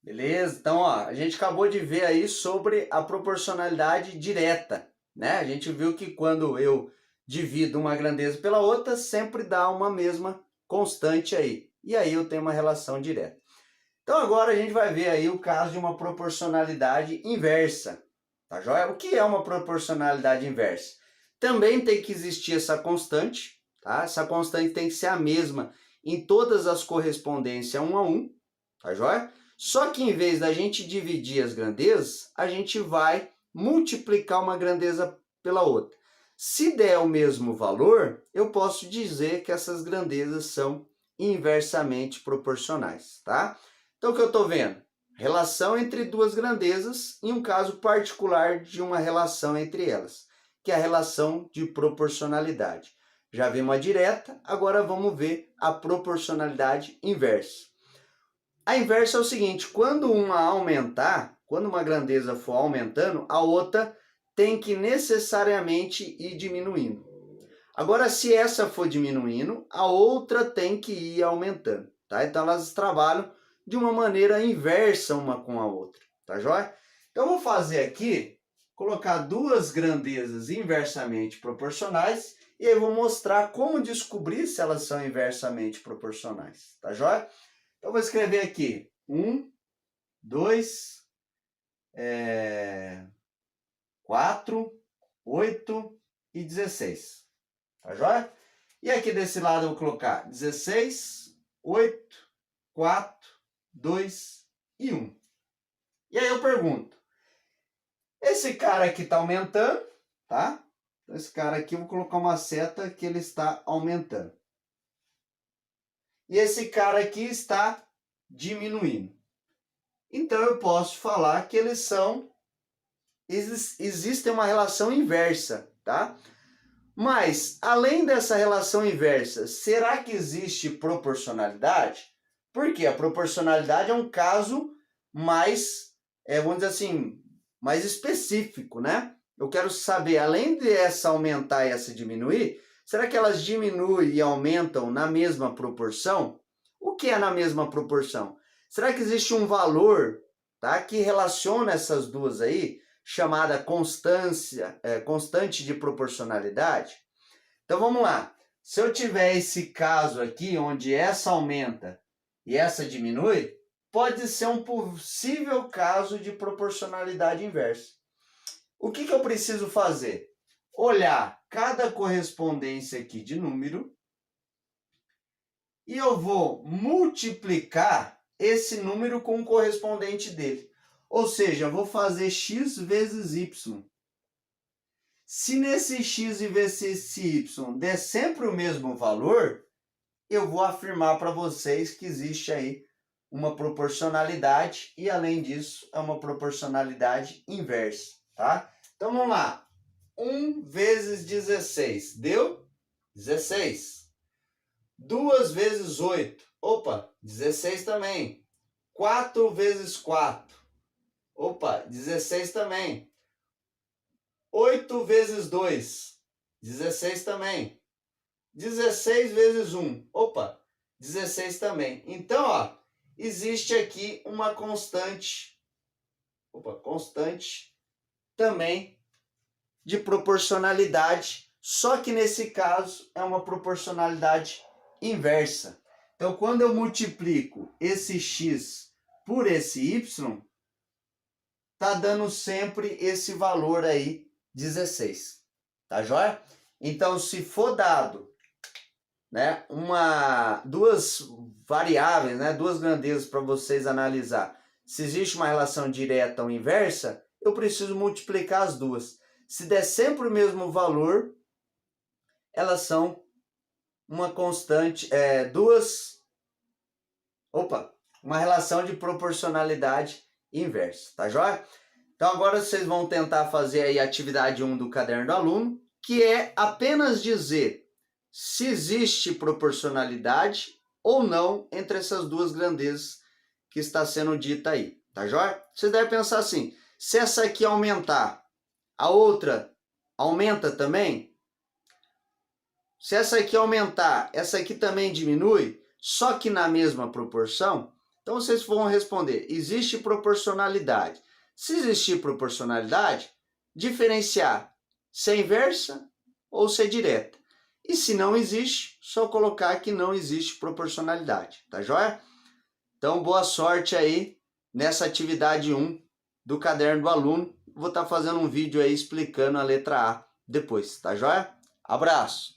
Beleza? Então, ó, a gente acabou de ver aí sobre a proporcionalidade direta, né? A gente viu que quando eu divido uma grandeza pela outra, sempre dá uma mesma constante aí. E aí eu tenho uma relação direta. Então agora a gente vai ver aí o caso de uma proporcionalidade inversa, tá joia? O que é uma proporcionalidade inversa? Também tem que existir essa constante, tá? Essa constante tem que ser a mesma em todas as correspondências 1 a 1, tá joia? Só que em vez da gente dividir as grandezas, a gente vai multiplicar uma grandeza pela outra. Se der o mesmo valor, eu posso dizer que essas grandezas são inversamente proporcionais, tá? Então, o que eu estou vendo? Relação entre duas grandezas e um caso particular de uma relação entre elas, que é a relação de proporcionalidade. Já vimos a direta, agora vamos ver a proporcionalidade inversa. A inversa é o seguinte, quando uma aumentar, quando uma grandeza for aumentando, a outra tem que necessariamente ir diminuindo. Agora, se essa for diminuindo, a outra tem que ir aumentando, tá? Então, elas trabalham de uma maneira inversa uma com a outra, tá joia? Então, eu vou fazer aqui, colocar duas grandezas inversamente proporcionais e aí vou mostrar como descobrir se elas são inversamente proporcionais, tá joia? Então, eu vou escrever aqui 1, 2, 4, 8 e 16. Tá joia? E aqui desse lado eu vou colocar 16, 8, 4, 2 e 1. E aí eu pergunto, esse cara aqui está aumentando, tá? Então esse cara aqui eu vou colocar uma seta que ele está aumentando. E esse cara aqui está diminuindo. Então eu posso falar que eles são, existe uma relação inversa, tá? Mas, além dessa relação inversa, será que existe proporcionalidade? Porque a proporcionalidade é um caso mais, vamos dizer assim, mais específico, né? Eu quero saber, além de essa aumentar e essa diminuir, será que elas diminuem e aumentam na mesma proporção? O que é na mesma proporção? Será que existe um valor, tá, que relaciona essas duas aí, chamada constante de proporcionalidade? Então vamos lá. Se eu tiver esse caso aqui, onde essa aumenta e essa diminui, pode ser um possível caso de proporcionalidade inversa. O que eu preciso fazer? Olhar cada correspondência aqui de número e eu vou multiplicar esse número com o correspondente dele. Ou seja, eu vou fazer x vezes y. Se nesse x e esse y der sempre o mesmo valor, eu vou afirmar para vocês que existe aí uma proporcionalidade e, além disso, é uma proporcionalidade inversa, tá? Então, vamos lá. 1 vezes 16 deu 16. 2 vezes 8, opa, 16 também. 4 vezes 4, opa, 16 também. 8 vezes 2, 16 também. 16 vezes 1, opa, 16 também. Então, ó, existe aqui uma constante, constante também de proporcionalidade, só que nesse caso é uma proporcionalidade inversa. Então, quando eu multiplico esse x por esse y, tá dando sempre esse valor aí, 16. Tá joia? Então, se for dado, né, duas variáveis, né, duas grandezas para vocês analisar, se existe uma relação direta ou inversa, eu preciso multiplicar as duas. Se der sempre o mesmo valor, elas são uma constante, uma relação de proporcionalidade inversa, tá joia? Então agora vocês vão tentar fazer aí a atividade 1 do caderno do aluno, que é apenas dizer se existe proporcionalidade ou não entre essas duas grandezas que está sendo dita aí, tá joia? Vocês devem pensar assim, se essa aqui aumentar, a outra aumenta também? Se essa aqui aumentar, essa aqui também diminui? Só que na mesma proporção? Então vocês vão responder, existe proporcionalidade. Se existir proporcionalidade, diferenciar se é inversa ou se é direta. E se não existe, só colocar que não existe proporcionalidade, tá joia? Então boa sorte aí nessa atividade 1 do caderno do aluno. Vou estar fazendo um vídeo aí explicando a letra A depois, tá joia? Abraço!